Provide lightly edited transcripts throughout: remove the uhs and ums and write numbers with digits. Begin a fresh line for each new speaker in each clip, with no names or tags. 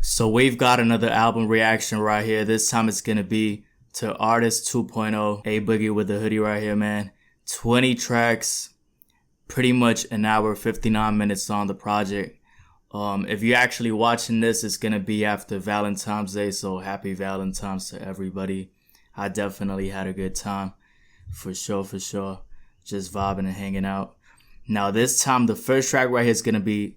So we've got another album reaction right here. This time it's gonna be to Artist 2.0, A Boogie with the Hoodie right here, man. 20 tracks, pretty much an hour, 59 minutes on the project. If you're actually watching this, it's gonna be after Valentine's Day, so happy Valentine's to everybody. I definitely had a good time, for sure. Just vibing and hanging out. Now this time, the first track right here is gonna be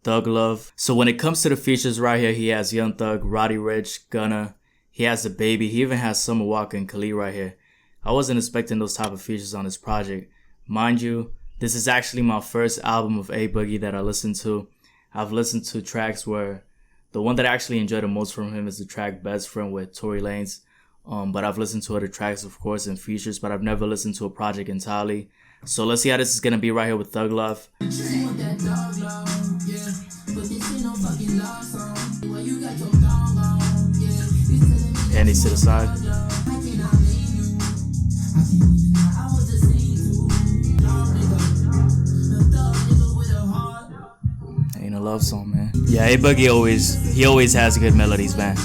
Thug Love. So when it comes to the features right here, he has Young Thug, Roddy Ricch, Gunna. He has the Baby. He even has Summer Walker and Khalid right here. I wasn't expecting those type of features on this project. Mind you, this is actually my first album of A Boogie that I listened to. I've listened to tracks where the one that I actually enjoyed the most from him is the track Best Friend with Tory Lanez. But I've listened to other tracks, of course, and features, but I've never listened to a project entirely. So let's see how this is going to be right here with Thug Love. Panties to the side. Ain't a love song, man. Yeah, A Boogie always has good melodies, man.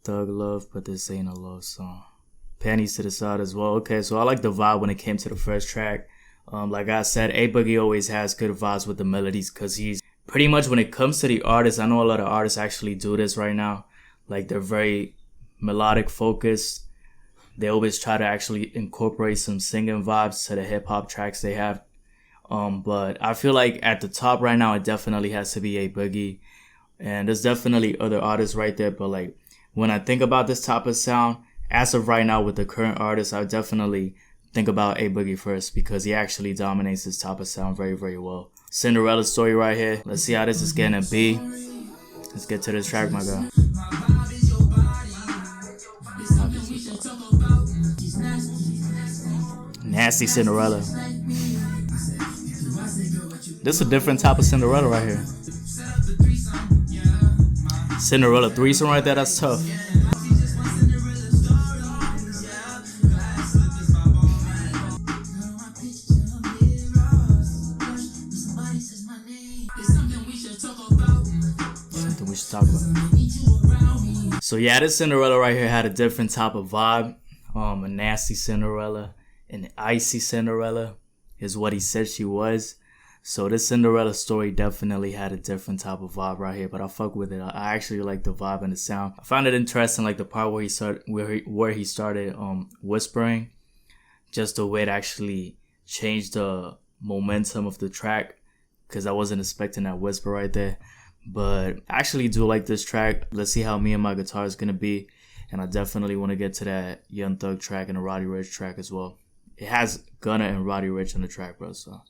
Thug Love, but this ain't a love song. Panties to the side as well. Okay, so I like the vibe when it came to the first track. Like I said, A Boogie always has good vibes with the melodies because he's pretty much, when it comes to the artists, I know a lot of artists actually do this right now. Like, they're very melodic focused. They always try to actually incorporate some singing vibes to the hip hop tracks they have. But I feel like at the top right now, it definitely has to be A Boogie. And there's definitely other artists right there. But like, when I think about this type of sound, as of right now with the current artists, I definitely think about A Boogie first because he actually dominates this type of sound very well. Cinderella Story right here. Let's see how this is gonna be. Let's get to this track, my guy. Nasty Cinderella. This is a different type of Cinderella right here. Cinderella threesome right there, that's tough. Something we should talk about. So yeah, this Cinderella right here had a different type of vibe. A nasty Cinderella, an icy Cinderella is what he said she was. So this Cinderella story definitely had a different type of vibe right here, but I fuck with it. I actually like the vibe and the sound. I found it interesting, like the part where he started whispering, just the way it actually changed the momentum of the track, because I wasn't expecting that whisper right there. But I actually do like this track. Let's see how Me and My Guitar is gonna be, and I definitely want to get to that Young Thug track and the Roddy Ricch track as well. It has Gunna and Roddy Ricch on the track, bro. So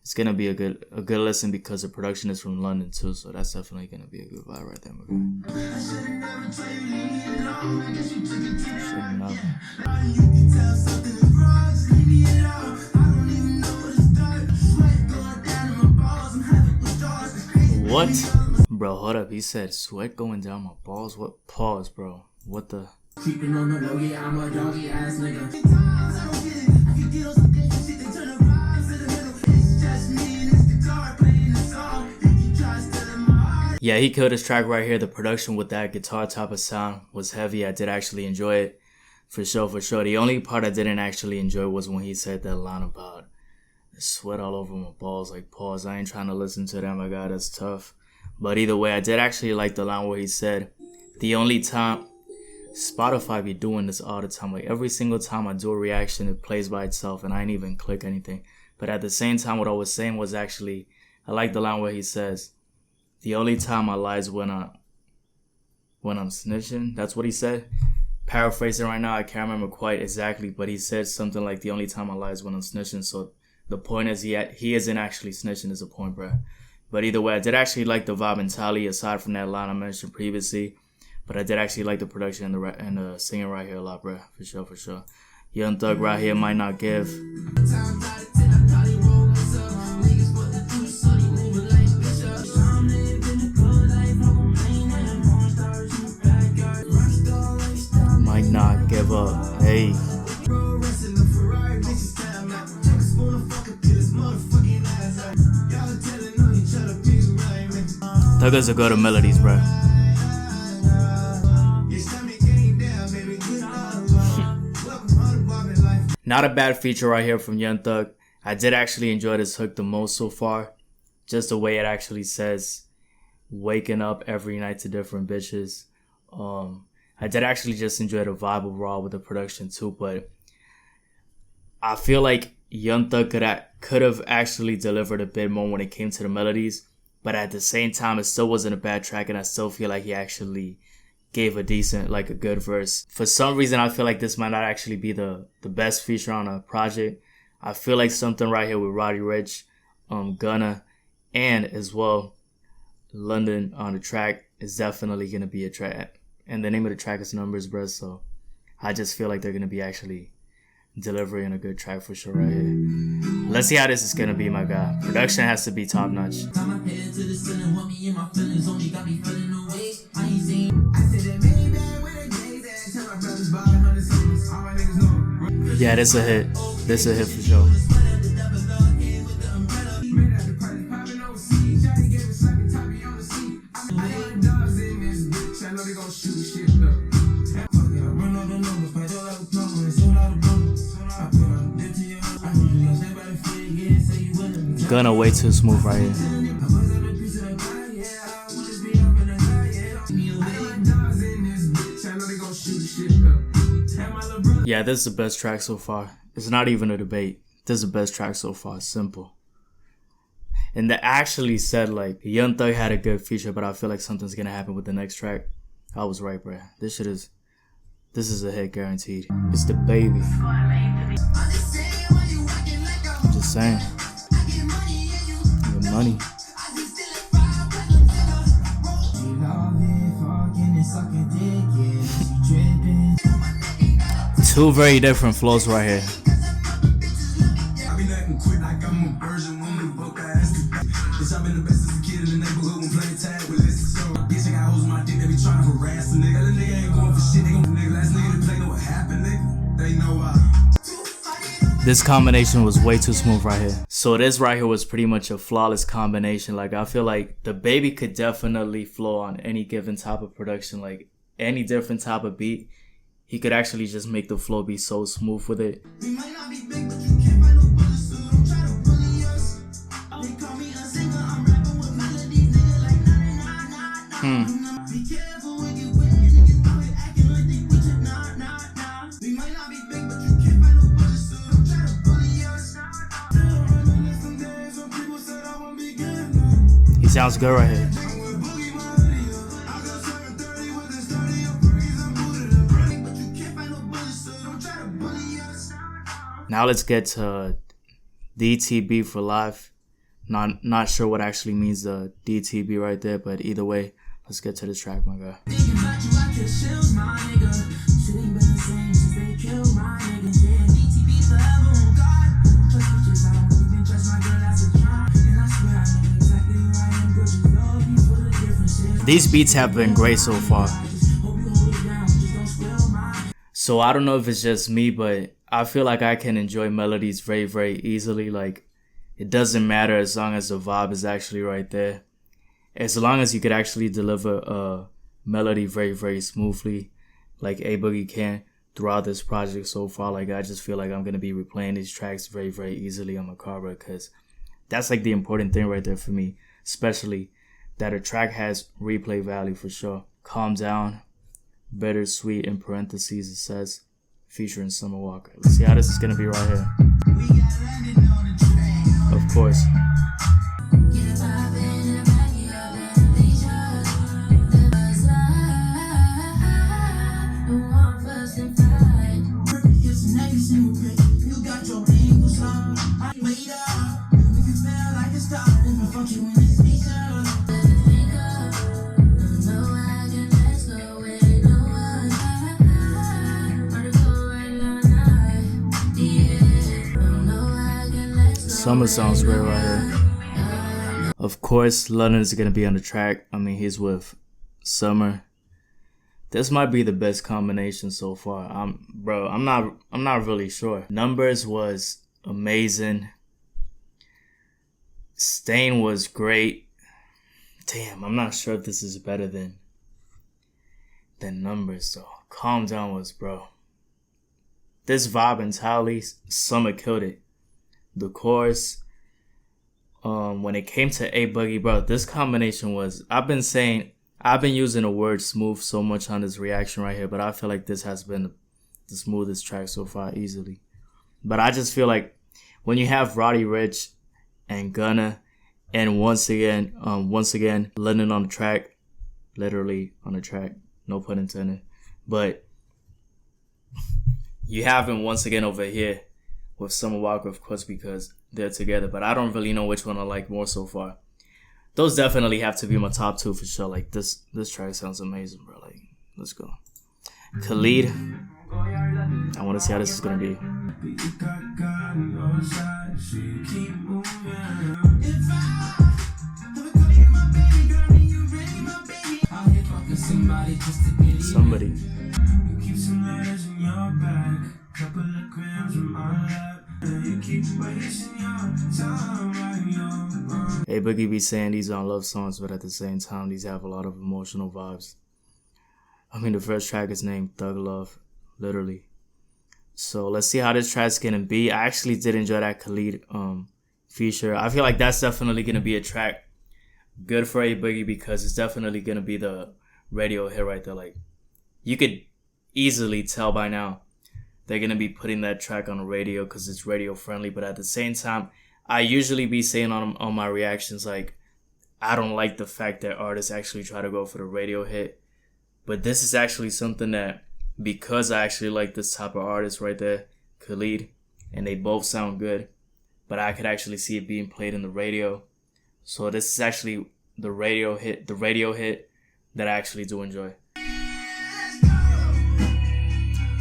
it's gonna be a good listen because the production is from London too, so that's definitely gonna be a good vibe right there, man. What? Bro, hold up. He said sweat going down my balls. What? Pause, bro. What the? Creeping on the low, yeah, I'm a doggy ass nigga. Yeah, he killed this track right here. The production with that guitar type of sound was heavy. I did actually enjoy it. For sure. The only part I didn't actually enjoy was when he said that line about sweat all over my balls. Like, pause. I ain't trying to listen to that, my God. That's tough. But either way, I did actually like the line where he said, the only time... Spotify be doing this all the time. Like, every single time I do a reaction, it plays by itself and I ain't even click anything. But at the same time, what I was saying was actually, I like the line where he says, the only time I lie is when I'm snitching. That's what he said. Paraphrasing right now, I can't remember quite exactly, but he said something like, the only time I lie is when I'm snitching. So the point is he isn't actually snitching is the point, bro. But either way, I did actually like the vibe entirely, aside from that line I mentioned previously. But I did actually like the production and the singing right here a lot, bro. For sure. Young Thug right here might not give. Might not give up. Hey. Hookers will go to melodies, bro. Not a bad feature right here from Young Thug. I did actually enjoy this hook the most so far. Just the way it actually says, waking up every night to different bitches. I did actually just enjoy the vibe overall with the production too, but I feel like Young Thug could have actually delivered a bit more when it came to the melodies, but at the same time, it still wasn't a bad track, and I still feel like he actually gave a decent, like a good verse. For some reason, I feel like this might not actually be the best feature on a project. I feel like something right here with Roddy Ricch, Gunna, and as well London on the track is definitely gonna be a track. And the name of the track is Numbers, bro. So I just feel like they're gonna be actually delivering a good track for sure right here. Let's see how this is gonna be, my guy. Production has to be top notch. Yeah, this a hit. This a hit for sure. Gunna way too smooth right here. Yeah, this is the best track so far. It's not even a debate. This is the best track so far. Simple. And they actually said like Young Thug had a good feature, but I feel like something's gonna happen with the next track. I was right, bro. This is a hit guaranteed. It's the baby. I'm just saying. Your money. Two very different flows right here. This combination was way too smooth right here. So this right here was pretty much a flawless combination. Like I feel like the baby could definitely flow on any given type of production, like any different type of beat. He could actually just make the flow be so smooth with it. He sounds good right here. Now let's get to DTB for life. Not sure what actually means the DTB right there, but either way, let's get to the track, my guy. These beats have been great so far. So I don't know if it's just me, but I feel like I can enjoy melodies very, very easily. Like, it doesn't matter as long as the vibe is actually right there. As long as you could actually deliver a melody very, very smoothly, like A Boogie can throughout this project so far. Like, I just feel like I'm going to be replaying these tracks very, very easily on my car, because that's like the important thing right there for me. Especially that a track has replay value for sure. Calm Down, Bittersweet in parentheses it says, featuring Summer Walker. Let's see how this is gonna be right here. Of course. Summer sounds great right here. Of course, London is gonna be on the track. I mean, he's with Summer. This might be the best combination so far. I'm not really sure. Numbers was amazing. Stain was great. Damn, I'm not sure if this is better than Numbers, so Calm Down was, bro. This vibe entirely, Summer killed it. The chorus, when it came to A Boogie, bro, this combination was, I've been using the word smooth so much on this reaction right here, but I feel like this has been the smoothest track so far, easily. But I just feel like when you have Roddy Ricch and Gunna, and once again, London on the track, literally on the track, no pun intended, but you have him once again over here with Summer Walker, of course, because they're together, but I don't really know which one I like more so far. Those definitely have to be my top two for sure. Like, this track sounds amazing, bro. Like, let's go. Khalid, I want to see how this is going to be. Somebody. Hey, Boogie be saying these aren't love songs, but at the same time, these have a lot of emotional vibes. I mean, the first track is named Thug Love, literally. So let's see how this track's gonna be. I actually did enjoy that Khalid feature. I feel like that's definitely gonna be a track good for A Boogie because it's definitely gonna be the radio hit right there. Like, you could easily tell by now they're gonna be putting that track on the radio because it's radio friendly. But at the same time, I usually be saying on my reactions, like, I don't like the fact that artists actually try to go for the radio hit. But this is actually something that, because I actually like this type of artist right there, Khalid, and they both sound good, but I could actually see it being played in the radio. So this is actually the radio hit that I actually do enjoy.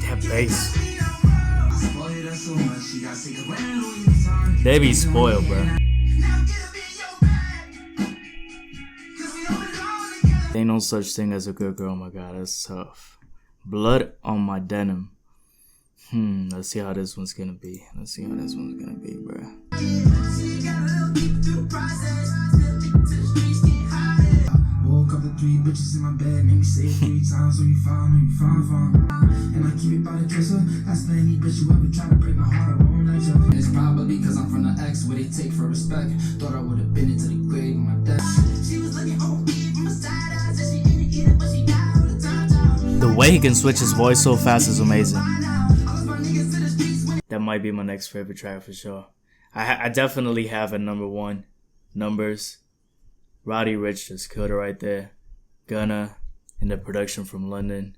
That bass. They be spoiled, bro. Ain't no such thing as a good girl, oh my god, that's tough. Blood on my denim. Let's see how this one's gonna be. Bro. Woke up the 3 bitches in my bed, made me say it 3 times, so you found. And I keep it by the dresser. That's the any bitch you ever try to break my heart, I won't let you. It's probably because I'm from the X, where they take for respect. Thought I would have been into the grave with my death. She was looking on me from a side eye, said she didn't get it, but she got all the time. The way he can switch his voice so fast is amazing. That might be my next favorite track for sure. I definitely have a number one, Numbers. Roddy Ricch just killed it right there. Gunna and the production from London.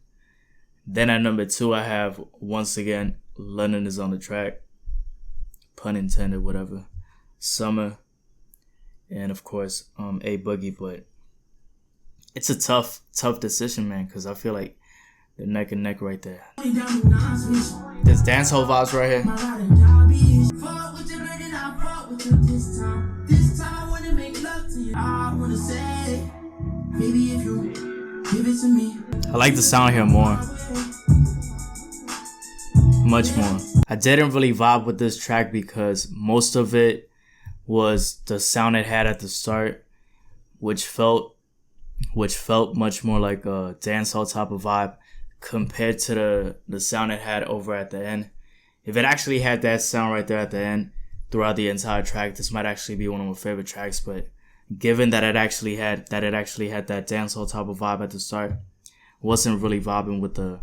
Then at number 2, I have, once again, London is on the track. Pun intended, whatever. Summer. And of course, A Boogie. But it's a tough decision, man, because I feel like they're neck and neck right there. This dancehall vibes right here. I like the sound here more. Much more. I didn't really vibe with this track because most of it was the sound it had at the start, which felt much more like a dancehall type of vibe compared to the sound it had over at the end. If it actually had that sound right there at the end throughout the entire track, this might actually be one of my favorite tracks. But given that it actually had that dancehall type of vibe at the start, wasn't really vibing with the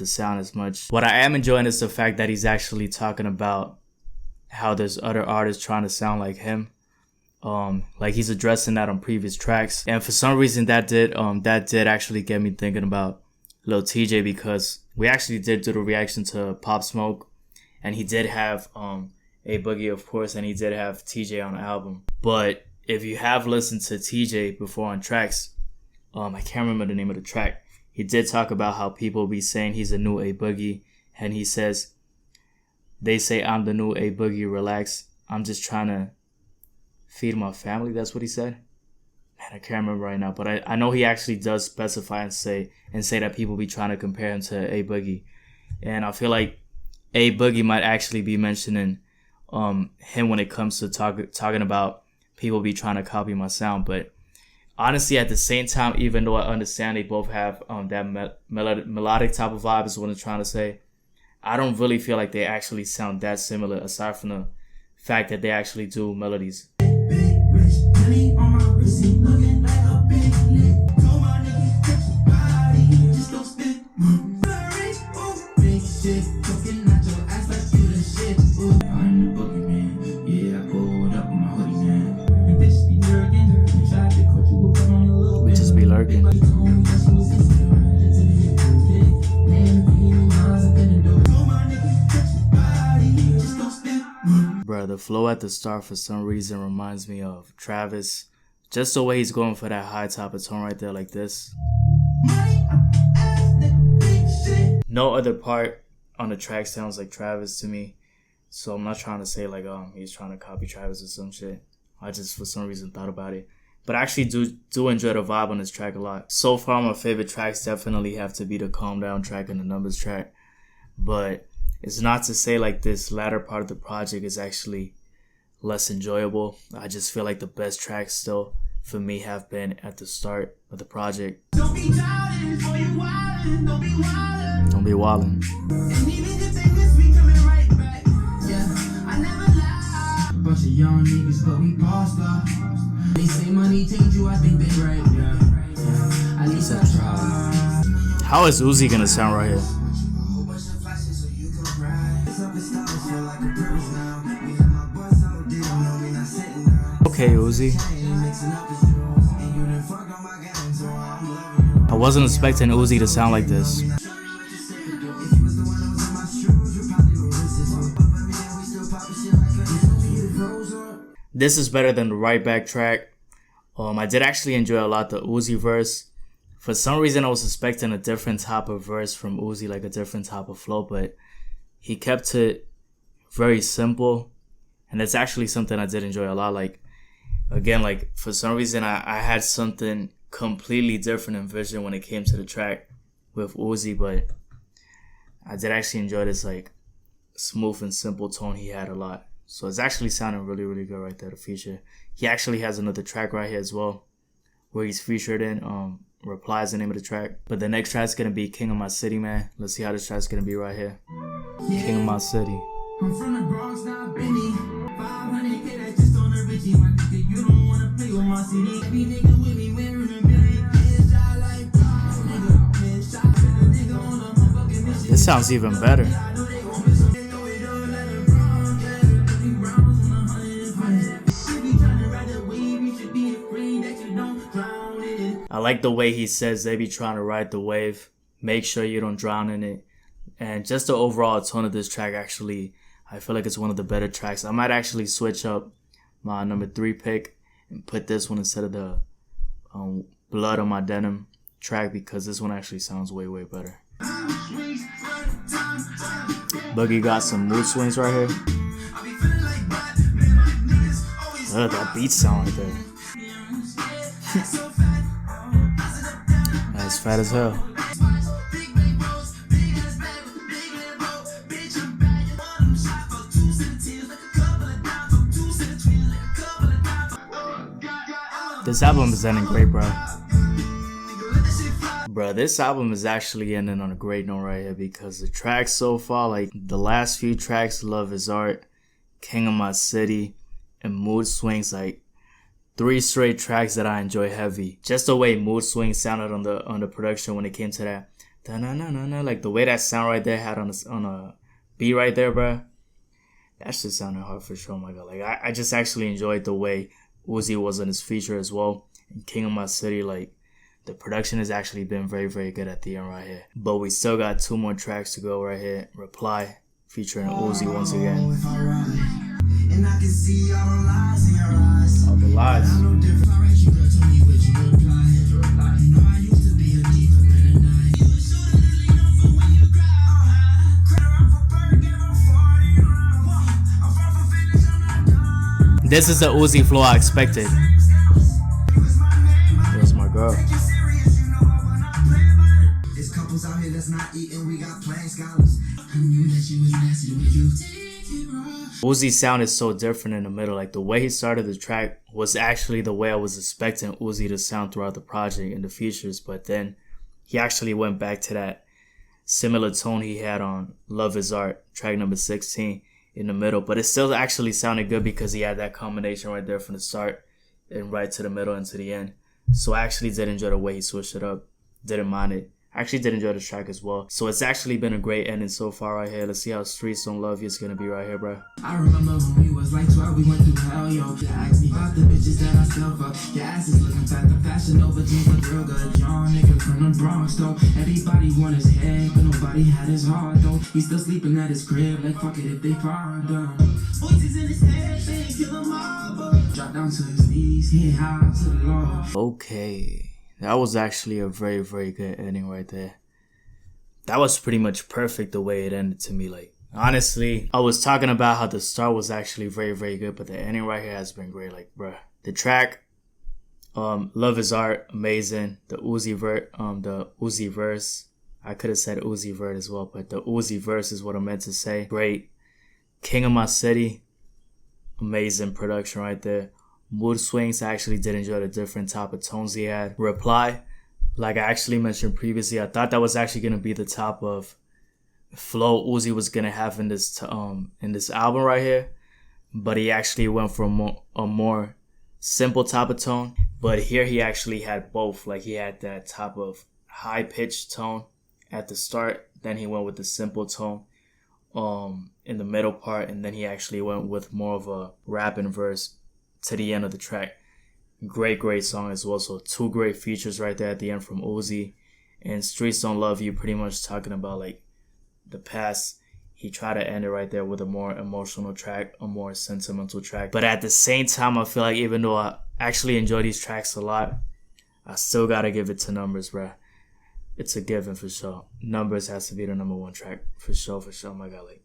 sound as much. What I am enjoying is the fact that he's actually talking about how there's other artists trying to sound like him. Like he's addressing that on previous tracks, and for some reason that did actually get me thinking about Lil TJ, because we actually did do the reaction to Pop Smoke, and he did have A Boogie, of course, and he did have TJ on the album. But if you have listened to TJ before on tracks, I can't remember the name of the track. He did talk about how people be saying he's a new A Boogie, and he says, they say I'm the new A Boogie, relax, I'm just trying to feed my family. That's what he said. Man, I can't remember right now, but I know he actually does specify and say that people be trying to compare him to A Boogie, and I feel like A Boogie might actually be mentioning him when it comes to talking about people be trying to copy my sound. But Honestly, at the same time, even though I understand they both have that melodic type of vibe is what I'm trying to say, I don't really feel like they actually sound that similar aside from the fact that they actually do melodies. We just be lurking. Bruh, the flow at the start for some reason reminds me of Travis. Just the way he's going for that high top of tone right there like this. No other part on the track sounds like Travis to me. So I'm not trying to say like he's trying to copy Travis or some shit. I just for some reason thought about it. But I actually do enjoy the vibe on this track a lot. So far my favorite tracks definitely have to be the Calm Down track and the Numbers track. But it's not to say like this latter part of the project is actually less enjoyable. I just feel like the best tracks still for me have been at the start of the project. Don't be wildin', don't be wildin'. Don't be wildin'. And even if they miss me coming right back. Yeah, I never lie. A bunch of young niggas, but we bossed up. They say money change you, I think they right. Yeah. At least I try. How is Uzi gonna sound right here? Okay, Uzi. I wasn't expecting Uzi to sound like this. This is better than the Right Back track. I did actually enjoy a lot the Uzi verse. For some reason, I was expecting a different type of verse from Uzi, like a different type of flow, but he kept it very simple. And that's actually something I did enjoy a lot. Like, again, like for some reason, I had something completely different in vision when it came to the track with Uzi, but I did actually enjoy this like smooth and simple tone he had a lot. So it's actually sounding really, really good right there, the feature. He actually has another track right here as well, where he's featured in. Reply is the name of the track. But the next track's gonna be King of My City, man. Let's see how this track's gonna be right here. Yeah. King of My City. I'm from the Bronx, not Benny. 500K, that's just on the Richie. My nigga, you don't wanna play with my city. Every nigga with me wearing a Billy. This sounds even better. I like the way he says they be trying to ride the wave. Make sure you don't drown in it. And just the overall tone of this track, actually, I feel like it's one of the better tracks. I might actually switch up my number 3 pick and put this one instead of the Blood on My Denim track, because this one actually sounds way, way better. Boogie got some mood swings right here. That beat sound right there. That's fat as hell. This album is ending great, bro. Bro, this album is actually ending on a great note right here, because the tracks so far, like the last few tracks, Love Is Art, King of My City, and Mood Swings, like 3 straight tracks that I enjoy heavy. Just the way Mood Swings sounded on the production when it came to that, da-na-na-na-na, like the way that sound right there had on a beat right there, bro. That shit sounded hard for sure, my god. Like I just actually enjoyed the way Uzi was on his feature as well. And King of My City, like the production has actually been very, very good at the end right here. But we still got 2 more tracks to go right here. Reply featuring Uzi once again. And I can see all the lies in your eyes. All the lies. This is the Uzi flow I expected. There's my girl. There's couples out here that's not eating. We got plain scholars. I knew that she was nasty with you. Uzi's sound is so different in the middle. Like the way he started the track was actually the way I was expecting Uzi to sound throughout the project and the features, but then he actually went back to that similar tone he had on Love Is Art, track number 16 in the middle. But it still actually sounded good because he had that combination right there from the start and right to the middle and to the end. So I actually did enjoy the way he switched it up. Didn't mind it. I actually did enjoy this track as well. So it's actually been a great ending so far right here. Let's see how Streets Don't Love You is gonna be right here, bro.
I remember when we was like 12, we went through hell, yo. You asked me about the bitches that I still fuck. Your ass is looking fat, the fashion over jeans look real good. Young nigga from the Bronx, though. Everybody want his head, but nobody had his heart, though. He still sleeping at his crib, like fuck it if they find him. Voices in his head, they kill him all, but drop down to his knees, he ain't high to the Lord.
Okay. That was actually a very, very good ending right there. That was pretty much perfect the way it ended to me. Like, honestly, I was talking about how the start was actually very, very good, but the ending right here has been great. Like, bruh. The track, Love Is Art, amazing. The Uzi verse. I could have said Uzi Vert as well, but the Uzi verse is what I meant to say. Great. King of My City, amazing production right there. Mood Swings, I actually did enjoy the different type of tones he had. Reply, like I actually mentioned previously, I thought that was actually going to be the type of flow Uzi was going to have in this album right here. But he actually went for a more simple type of tone. But here he actually had both. Like he had that type of high-pitched tone at the start. Then he went with the simple tone in the middle part. And then he actually went with more of a rapping verse to the end of the track. Great song as well. So 2 great features right there at the end from Uzi. And Streets Don't Love You, pretty much talking about like the past. He tried to end it right there with a more emotional track, a more sentimental track. But at the same time, I feel like even though I actually enjoy these tracks a lot, I still gotta give it to Numbers, bruh. It's a given for sure. Numbers has to be the #1 track for sure. Oh my god, like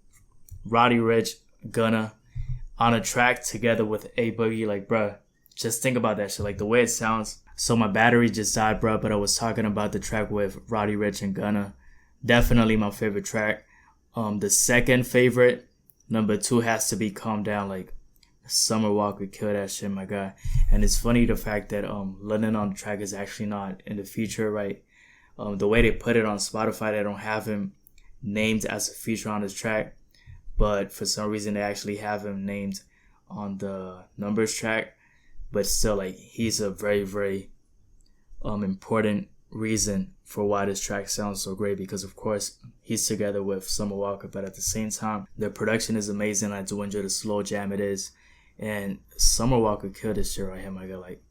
Roddy Ricch, Gunna on a track together with A Boogie, like bruh, just think about that shit, like the way it sounds. So my battery just died, bruh, but I was talking about the track with Roddy Ricch and Gunna. Definitely my favorite track. The second favorite, #2, has to be Calm Down. Like Summer Walker killed that shit, my guy. And it's funny the fact that London on the track is actually not in the feature, right? The way they put it on Spotify, they don't have him named as a feature on this track. But for some reason, they actually have him named on the Numbers track. But still, like, he's a very, very important reason for why this track sounds so great. Because, of course, he's together with Summer Walker. But at the same time, the production is amazing. I do enjoy the slow jam it is. And Summer Walker killed this shit right here, my God. Like,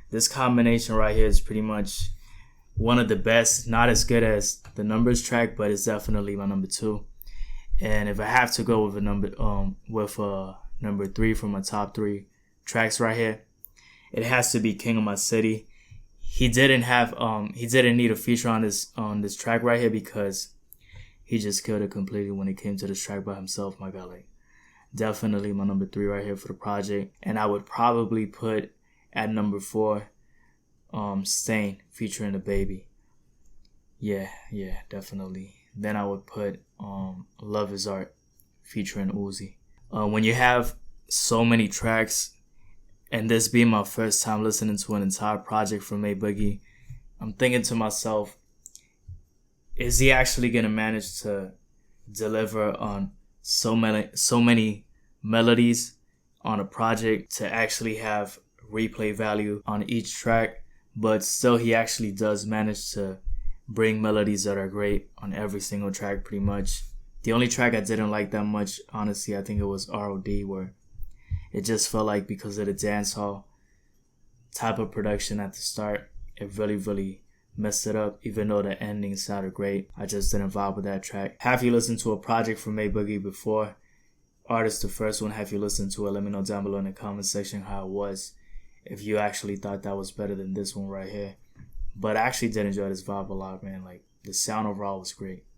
this combination right here is pretty much one of the best. Not as good as the Numbers track, but it's definitely my #2. And if I have to go with #3 for my top 3 tracks right here, it has to be King of My City. He didn't need a feature on this track right here because he just killed it completely when it came to this track by himself, my God. Like, definitely my #3 right here for the project. And I would probably put at #4 Stain featuring the Baby. Yeah, definitely. Then I would put Love Is Art featuring Uzi. When you have so many tracks, and this being my first time listening to an entire project from A Boogie, I'm thinking to myself, is he actually gonna manage to deliver on so many melodies on a project to actually have replay value on each track? But still, he actually does manage to bring melodies that are great on every single track pretty much. The only track I didn't like that much, honestly, I think it was R.O.D., where it just felt like because of the dancehall type of production at the start, it really, really messed it up. Even though the ending sounded great, I just didn't vibe with that track. Have you listened to a project from A Boogie before? Artist, the first one, have you listened to it? Let me know down below in the comment section how it was. If you actually thought that was better than this one right here. But I actually did enjoy this vibe a lot, man. Like, the sound overall was great.